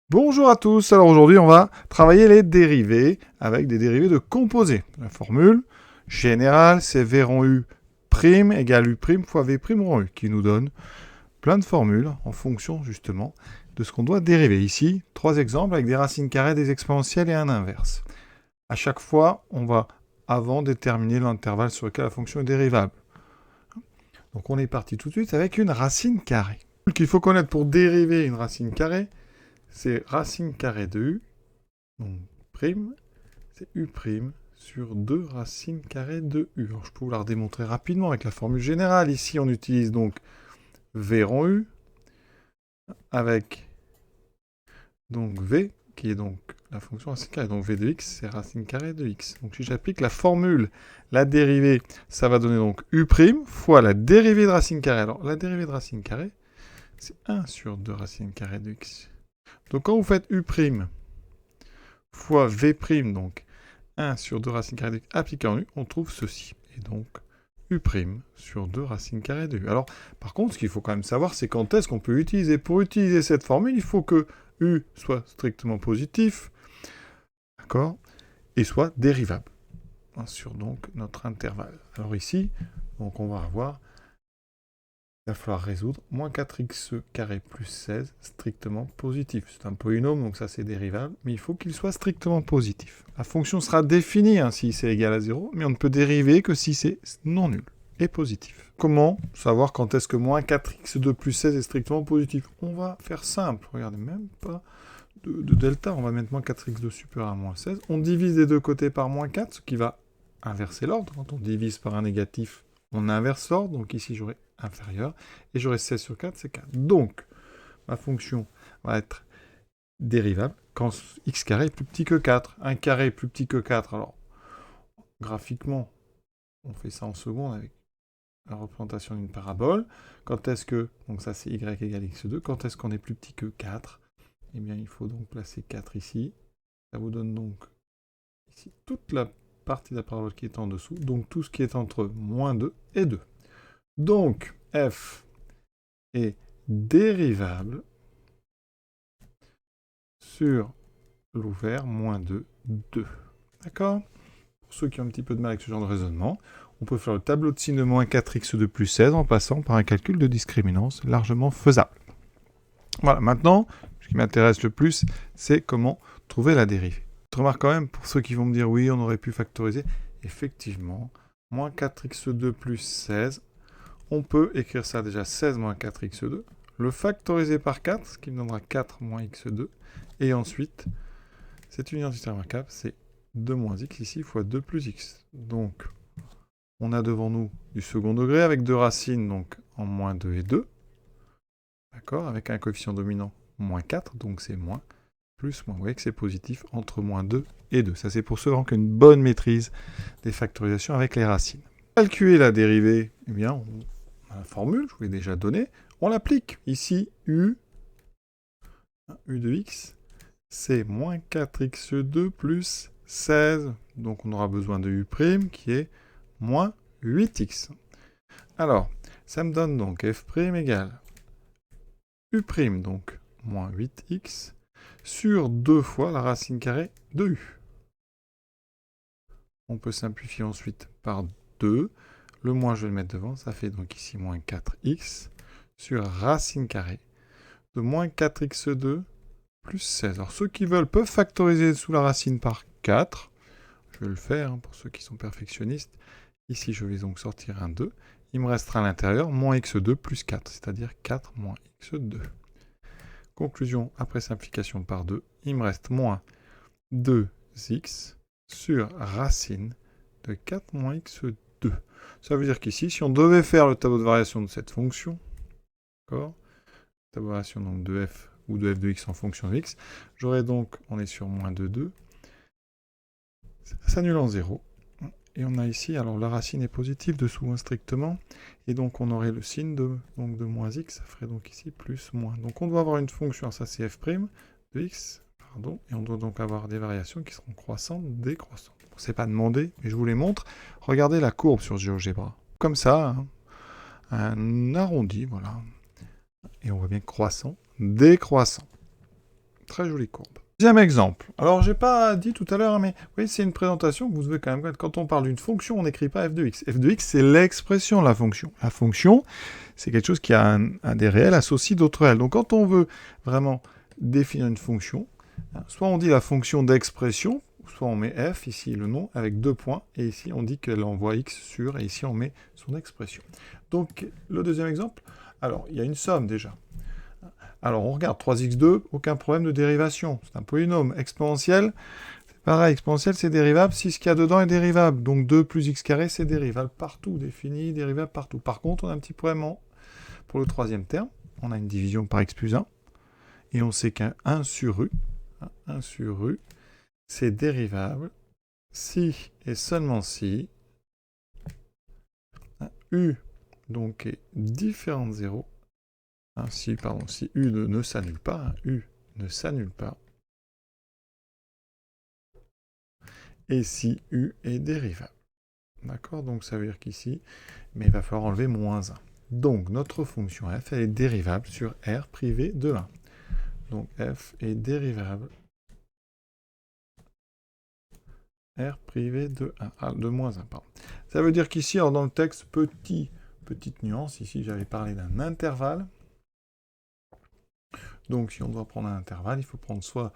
Bonjour à tous, alors aujourd'hui on va travailler les dérivés avec des dérivés de composés. La formule générale c'est v rond u prime égale u prime fois v prime rond u qui nous donne plein de formules en fonction justement de ce qu'on doit dériver. Ici, 3 exemples avec des racines carrées, des exponentielles et un inverse. À chaque fois, on va avant déterminer l'intervalle sur lequel la fonction est dérivable. Donc on est parti tout de suite avec une racine carrée. Ce qu'il faut connaître pour dériver une racine carrée, c'est racine carrée de u, donc prime, c'est u prime sur 2 racines carrées de u. Alors, je peux vous la redémontrer rapidement avec la formule générale. Ici, on utilise donc v rond u avec donc v, qui est donc la fonction racine carrée. Donc v de x, c'est racine carrée de x. Donc si j'applique la formule, la dérivée, ça va donner donc u prime fois la dérivée de racine carrée. Alors, la dérivée de racine carrée, c'est 1 sur 2 racines carrées de x. Donc quand vous faites u' fois v', donc 1 sur 2 racines carrées de x appliqué en u, on trouve ceci. Et donc u' sur 2 racines carrées de u. Alors par contre, ce qu'il faut quand même savoir, c'est quand est-ce qu'on peut l'utiliser. Pour utiliser cette formule, il faut que u soit strictement positif, d'accord, et soit dérivable sur donc notre intervalle. Alors ici, donc on va avoir... il va falloir résoudre moins 4x carré plus 16 strictement positif. C'est un polynôme, donc ça c'est dérivable, mais il faut qu'il soit strictement positif. La fonction sera définie si c'est égal à 0, mais on ne peut dériver que si c'est non nul et positif. Comment savoir quand est-ce que moins 4x2 plus 16 est strictement positif? On va faire simple, regardez, même pas de delta, on va mettre moins 4x2 supérieur à moins 16. On divise des deux côtés par moins 4, ce qui va inverser l'ordre. Quand on divise par un négatif, on inverse l'ordre, donc ici j'aurai inférieur, et j'aurai 16 sur 4, c'est 4. Donc, ma fonction va être dérivable quand x carré est plus petit que 4. Un carré est plus petit que 4, alors, graphiquement, on fait ça en seconde avec la représentation d'une parabole. Quand est-ce que, donc ça c'est y égale x2, quand est-ce qu'on est plus petit que 4? Eh bien, il faut donc placer 4 ici. Ça vous donne donc ici toute la partie de la parabole qui est en dessous, donc tout ce qui est entre moins 2 et 2. Donc, f est dérivable sur l'ouvert moins 2, 2. D'accord? Pour ceux qui ont un petit peu de mal avec ce genre de raisonnement, on peut faire le tableau de signe de moins 4x2 plus 16 en passant par un calcul de discriminance largement faisable. Voilà, maintenant, ce qui m'intéresse le plus, c'est comment trouver la dérivée. Je remarque quand même, pour ceux qui vont me dire oui, on aurait pu factoriser, effectivement, moins 4x2 plus 16, on peut écrire ça déjà 16 moins 4x2, le factoriser par 4, ce qui me donnera 4 moins x2, et ensuite, cette unité remarquable, c'est 2 moins x ici fois 2 plus x. Donc, on a devant nous du second degré avec deux racines, donc en moins 2 et 2, d'accord, avec un coefficient dominant moins 4, donc c'est moins, plus moins. Vous voyez que c'est positif entre moins 2 et 2. Ça, c'est pour ceux qui ont une bonne maîtrise des factorisations avec les racines. Calculer la dérivée, eh bien, on a la formule, je vous l'ai déjà donnée, on l'applique. Ici, u de x, c'est moins 4x2 plus 16. Donc, on aura besoin de u' qui est moins 8x. Alors, ça me donne donc f' égale u', donc moins 8x, sur 2 fois la racine carrée de u. On peut simplifier ensuite par 2. Le moins, je vais le mettre devant. Ça fait donc ici moins 4x sur racine carrée de moins 4x2 plus 16. Alors, ceux qui veulent peuvent factoriser sous la racine par 4. Je vais le faire pour ceux qui sont perfectionnistes. Ici, je vais donc sortir un 2. Il me restera à l'intérieur moins x2 plus 4, c'est-à-dire 4 moins x2. Conclusion, après simplification par 2, il me reste moins 2x sur racine de 4 moins x2. Ça veut dire qu'ici, si on devait faire le tableau de variation de cette fonction, d'accord, tableau de variation donc de f ou de f de x en fonction de x, j'aurais donc, on est sur moins 2, ça s'annule en 0. Et on a ici, alors la racine est positive dessous strictement, et donc on aurait le signe de moins x, ça ferait donc ici plus moins. Donc on doit avoir une fonction, ça c'est f' de x, pardon, et on doit donc avoir des variations qui seront croissantes, décroissantes. Bon, c'est pas demandé, mais je vous les montre. Regardez la courbe sur GeoGebra. Comme ça, hein, un arrondi, voilà. Et on voit bien croissant, décroissant. Très jolie courbe. Deuxième exemple. Alors, j'ai pas dit tout à l'heure, mais vous voyez, c'est une présentation que vous devez quand même connaître. Quand on parle d'une fonction, on n'écrit pas f de x. f de x, c'est l'expression de la fonction. La fonction, c'est quelque chose qui a un des réels associe d'autres réels. Donc, quand on veut vraiment définir une fonction, soit on dit la fonction d'expression, soit on met f, ici le nom, avec 2 points, et ici on dit qu'elle envoie x sur, et ici on met son expression. Donc, le deuxième exemple, alors, il y a une somme déjà. Alors, on regarde 3x2, aucun problème de dérivation. C'est un polynôme exponentiel. C'est pareil, exponentiel, c'est dérivable si ce qu'il y a dedans est dérivable. Donc, 2 plus x carré, c'est dérivable partout, défini, dérivable partout. Par contre, on a un petit problème pour le troisième terme. On a une division par x plus 1. Et on sait qu'un 1 sur u, c'est dérivable si et seulement si u donc est différent de 0. Si U ne s'annule pas, U ne s'annule pas, et si U est dérivable. D'accord? Donc ça veut dire qu'ici, mais il va falloir enlever moins 1. Donc notre fonction f, elle est dérivable sur R privé de 1. Donc f est dérivable R privé de 1, de moins 1, pardon. Ça veut dire qu'ici, dans le texte, petite nuance, ici j'avais parlé d'un intervalle. Donc, si on doit prendre un intervalle, il faut prendre soit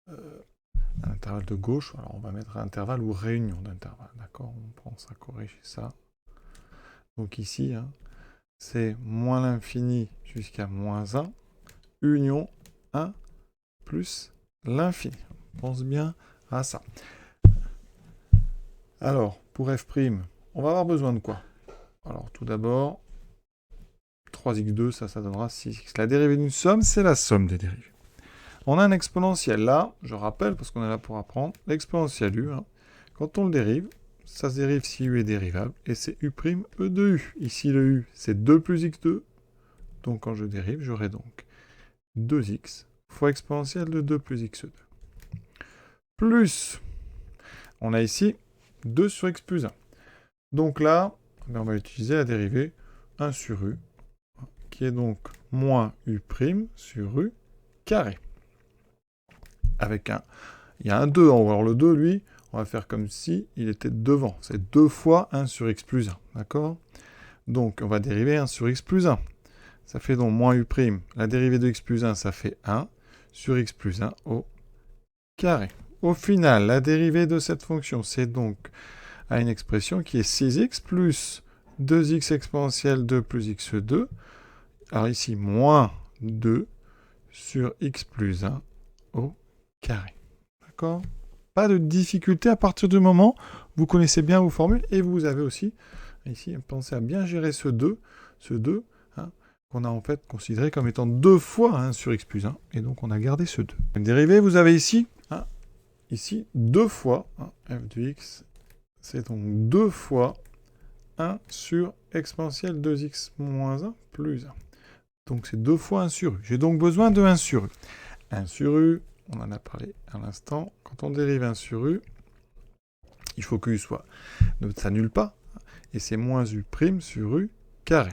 un intervalle de gauche, alors on va mettre un intervalle ou réunion d'intervalle, d'accord? On prend ça, corriger ça. Donc ici, c'est moins l'infini jusqu'à moins 1, union 1 plus l'infini. On pense bien à ça. Alors, pour f', on va avoir besoin de quoi? Alors, tout d'abord, 3x2, ça donnera 6x. La dérivée d'une somme, c'est la somme des dérivées. On a un exponentiel. Là, je rappelle, parce qu'on est là pour apprendre, l'exponentiel u, quand on le dérive, ça se dérive si u est dérivable, et c'est u' e de u. Ici, le u, c'est 2 plus x2. Donc, quand je dérive, j'aurai donc 2x fois exponentielle de 2 plus x2. Plus, on a ici 2 sur x plus 1. Donc là, on va utiliser la dérivée 1 sur u, qui est donc moins u' sur u carré. Avec il y a un 2 en haut. Alors le 2, lui, on va faire comme si il était devant. C'est 2 fois 1 sur x plus 1, d'accord? Donc, on va dériver 1 sur x plus 1. Ça fait donc moins u'. La dérivée de x plus 1, ça fait 1 sur x plus 1 au carré. Au final, la dérivée de cette fonction, c'est donc à une expression qui est 6x plus 2x exponentielle 2 plus x2. Alors ici, moins 2 sur x plus 1 au carré. D'accord? Pas de difficulté à partir du moment où vous connaissez bien vos formules et vous avez aussi, ici, pensé à bien gérer ce 2 qu'on a en fait considéré comme étant 2 fois 1 sur x plus 1, et donc on a gardé ce 2. Une dérivée, vous avez ici, ici 2 fois f de x, c'est donc 2 fois 1 sur exponentielle 2x moins 1 plus 1. Donc c'est 2 fois 1 sur u. J'ai donc besoin de 1 sur u. 1 sur u, on en a parlé à l'instant, quand on dérive 1 sur u, il faut que u ne s'annule pas, et c'est moins u' sur u carré.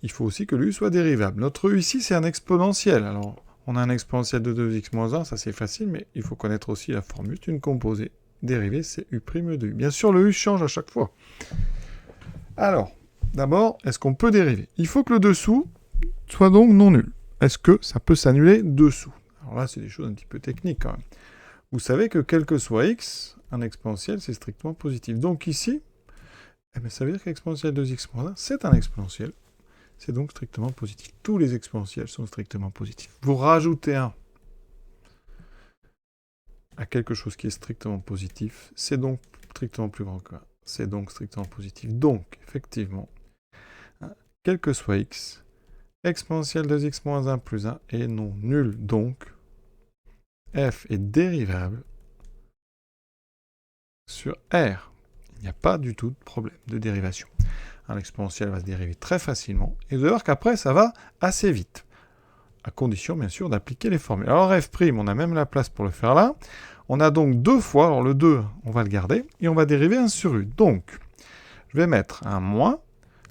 Il faut aussi que l'u soit dérivable. Notre u ici, c'est un exponentiel. Alors, on a un exponentiel de 2x moins 1, ça c'est facile, mais il faut connaître aussi la formule d'une composée. Dérivée, c'est u' de u. Bien sûr, le u change à chaque fois. Alors, d'abord, est-ce qu'on peut dériver? Il faut que le dessous soit donc non nul. Est-ce que ça peut s'annuler dessous? Alors là, c'est des choses un petit peu techniques quand même. Vous savez que quel que soit x, un exponentiel, c'est strictement positif. Donc ici, ça veut dire qu'exponentielle de x moins 1, c'est un exponentiel. C'est donc strictement positif. Tous les exponentiels sont strictement positifs. Vous rajoutez un à quelque chose qui est strictement positif, c'est donc strictement plus grand que 1. C'est donc strictement positif. Donc, effectivement, quel que soit x, exponentielle de x moins 1 plus 1 est non nul. Donc, f est dérivable sur R. Il n'y a pas du tout de problème de dérivation. L'exponentielle va se dériver très facilement. Et vous allez voir qu'après, ça va assez vite. À condition, bien sûr, d'appliquer les formules. Alors, f', on a même la place pour le faire là. On a donc 2 fois, alors le 2, on va le garder, et on va dériver 1 sur u. Donc, je vais mettre un moins,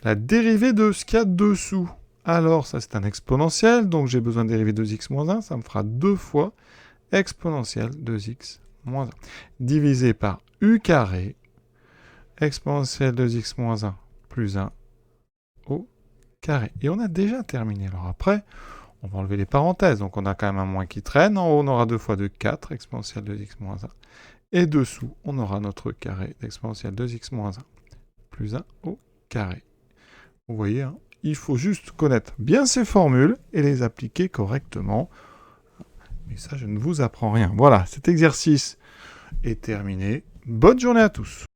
la dérivée de ce qu'il y a dessous. Alors, ça, c'est un exponentiel, donc j'ai besoin de dériver 2x moins 1. Ça me fera 2 fois exponentielle 2x moins 1. Divisé par u carré, exponentielle 2x moins 1 plus 1 au carré. Et on a déjà terminé. Alors après, on va enlever les parenthèses. Donc on a quand même un moins qui traîne. En haut, on aura 2 fois 2, 4, exponentielle 2x moins 1. Et dessous, on aura notre carré d'exponentielle 2x moins 1 plus 1 au carré. Vous voyez, hein, il faut juste connaître bien ces formules et les appliquer correctement. Mais ça, je ne vous apprends rien. Voilà, cet exercice est terminé. Bonne journée à tous.